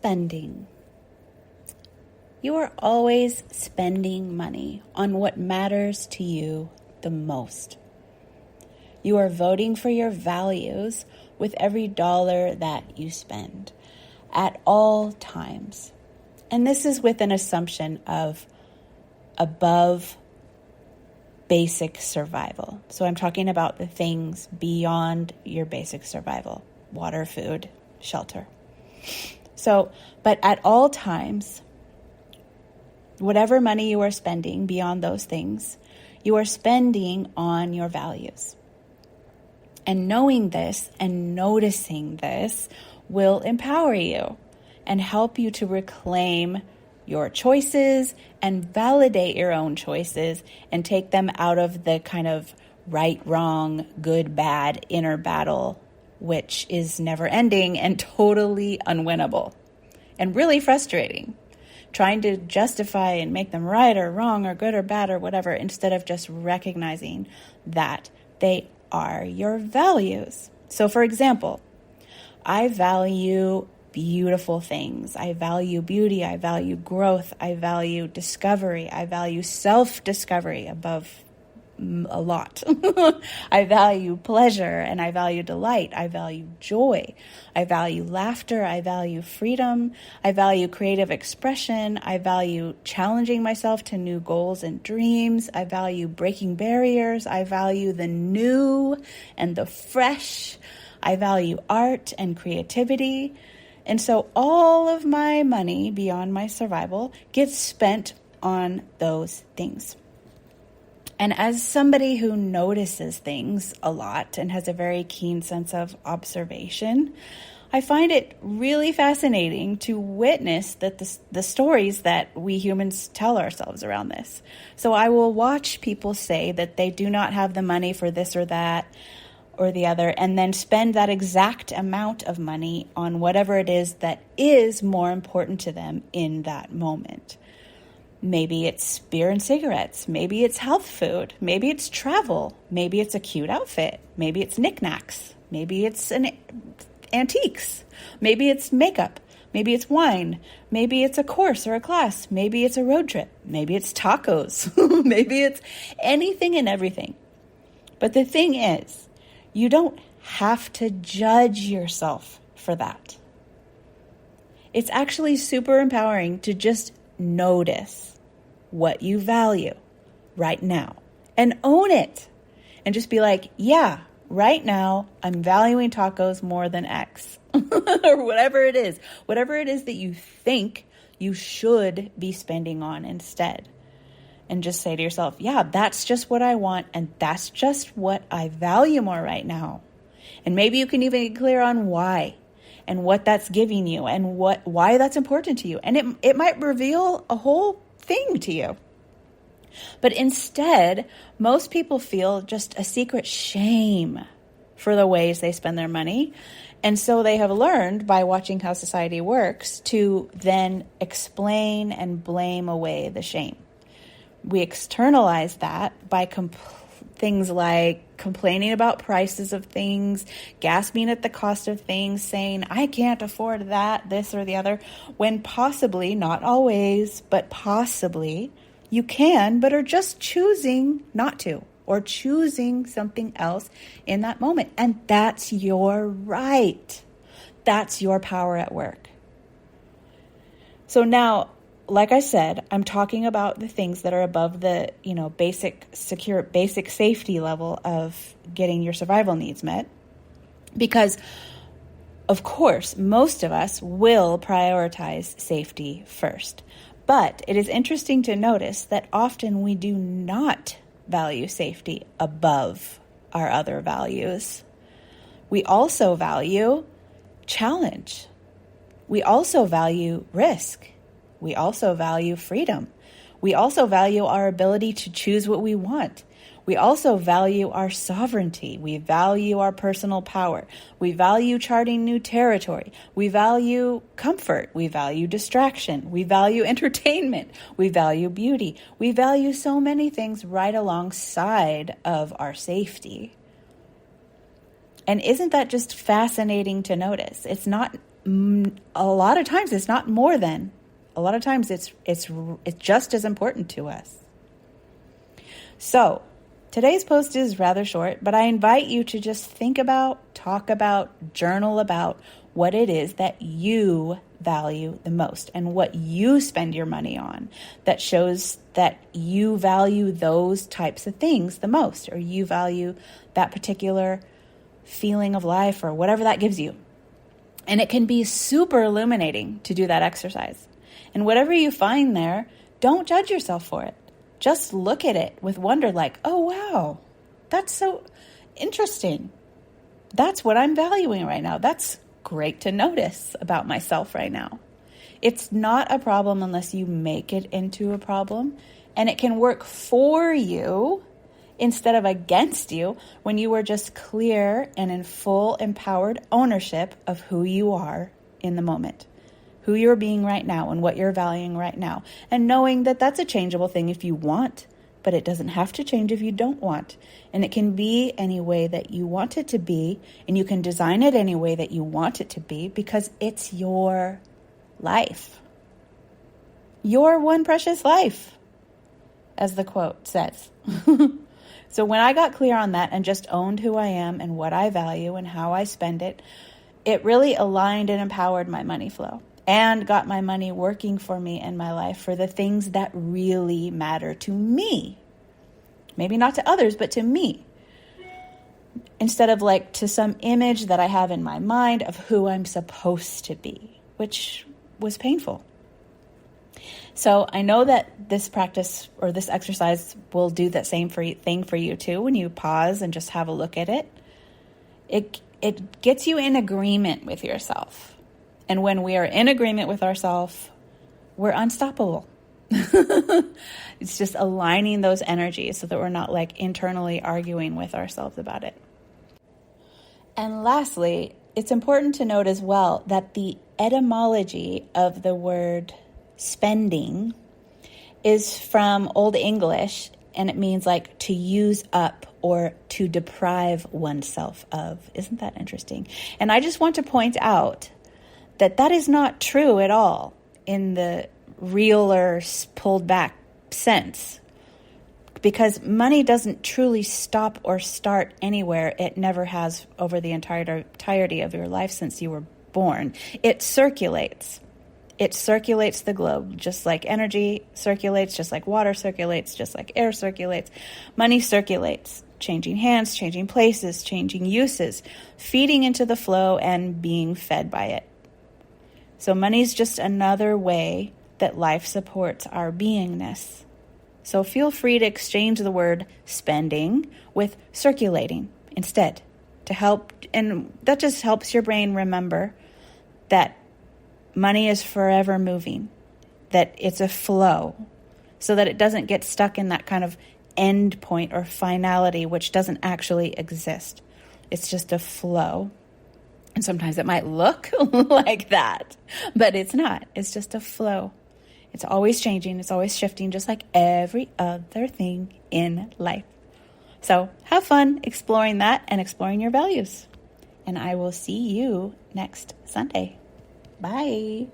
spending. You are always spending money on what matters to you the most. You are voting for your values with every dollar that you spend at all times. And this is with an assumption of above basic survival. So I'm talking about the things beyond your basic survival: water, food, shelter. But at all times, whatever money you are spending beyond those things, you are spending on your values. And knowing this and noticing this will empower you and help you to reclaim your choices and validate your own choices and take them out of the kind of right, wrong, good, bad inner battle, which is never ending and totally unwinnable and really frustrating. Trying to justify and make them right or wrong or good or bad or whatever, instead of just recognizing that they are your values. So for example, I value beautiful things. I value beauty. I value growth. I value discovery. I value self-discovery above a lot. I value pleasure and I value delight. I value joy. I value laughter. I value freedom. I value creative expression. I value challenging myself to new goals and dreams. I value breaking barriers. I value the new and the fresh. I value art and creativity. And so all of my money beyond my survival gets spent on those things. And as somebody who notices things a lot and has a very keen sense of observation, I find it really fascinating to witness that the stories that we humans tell ourselves around this. So I will watch people say that they do not have the money for this or that or the other, and then spend that exact amount of money on whatever it is that is more important to them in that moment. Maybe it's beer and cigarettes. Maybe it's health food. Maybe it's travel. Maybe it's a cute outfit. Maybe it's knickknacks. Maybe it's antiques. Maybe it's makeup. Maybe it's wine. Maybe it's a course or a class. Maybe it's a road trip. Maybe it's tacos. Maybe it's anything and everything. But the thing is, you don't have to judge yourself for that. It's actually super empowering to just notice what you value right now and own it and just be like, yeah, right now I'm valuing tacos more than X or whatever it is that you think you should be spending on instead. And just say to yourself, yeah, that's just what I want. And that's just what I value more right now. And maybe you can even get clear on why and what that's giving you and why that's important to you. And it might reveal a whole thing to you. But instead, most people feel just a secret shame for the ways they spend their money. And so they have learned by watching how society works to then explain and blame away the shame. We externalize that by things like complaining about prices of things, gasping at the cost of things, saying, I can't afford that, this or the other, when possibly, not always, but possibly, you can, but are just choosing not to, or choosing something else in that moment. And that's your right. That's your power at work. So now, like I said, I'm talking about the things that are above the, basic safety level of getting your survival needs met. Because, of course, most of us will prioritize safety first. But it is interesting to notice that often we do not value safety above our other values. We also value challenge. We also value risk. We also value freedom. We also value our ability to choose what we want. We also value our sovereignty. We value our personal power. We value charting new territory. We value comfort. We value distraction. We value entertainment. We value beauty. We value so many things right alongside of our safety. And isn't that just fascinating to notice? It's not a lot of times it's not more than. A lot of times it's just as important to us. So today's post is rather short, but I invite you to just think about, talk about, journal about what it is that you value the most and what you spend your money on that shows that you value those types of things the most, or you value that particular feeling of life or whatever that gives you. And it can be super illuminating to do that exercise. And whatever you find there, don't judge yourself for it. Just look at it with wonder, like, oh, wow, that's so interesting. That's what I'm valuing right now. That's great to notice about myself right now. It's not a problem unless you make it into a problem. And it can work for you instead of against you when you are just clear and in full empowered ownership of who you are in the moment, who you're being right now and what you're valuing right now. And knowing that that's a changeable thing if you want, but it doesn't have to change if you don't want. And it can be any way that you want it to be, and you can design it any way that you want it to be because it's your life. Your one precious life, as the quote says. So when I got clear on that and just owned who I am and what I value and how I spend it, it really aligned and empowered my money flow and got my money working for me in my life for the things that really matter to me. Maybe not to others, but to me. Instead of like to some image that I have in my mind of who I'm supposed to be, which was painful. So I know that this practice or this exercise will do that same thing for you too. When you pause and just have a look at it, it gets you in agreement with yourself. And when we are in agreement with ourselves, we're unstoppable. It's just aligning those energies so that we're not like internally arguing with ourselves about it. And lastly, it's important to note as well that the etymology of the word spending is from Old English, and it means like to use up or to deprive oneself of. Isn't that interesting? And I just want to point out that that is not true at all in the realer, pulled back sense. Because money doesn't truly stop or start anywhere. It never has over the entirety of your life since you were born. It circulates. It circulates the globe, just like energy circulates, just like water circulates, just like air circulates. Money circulates, changing hands, changing places, changing uses, feeding into the flow and being fed by it. So money's just another way that life supports our beingness. So feel free to exchange the word spending with circulating instead to help. And that just helps your brain remember that money is forever moving, that it's a flow, so that it doesn't get stuck in that kind of end point or finality, which doesn't actually exist. It's just a flow. And sometimes it might look like that, but it's not. It's just a flow. It's always changing. It's always shifting, just like every other thing in life. So have fun exploring that and exploring your values. And I will see you next Sunday. Bye.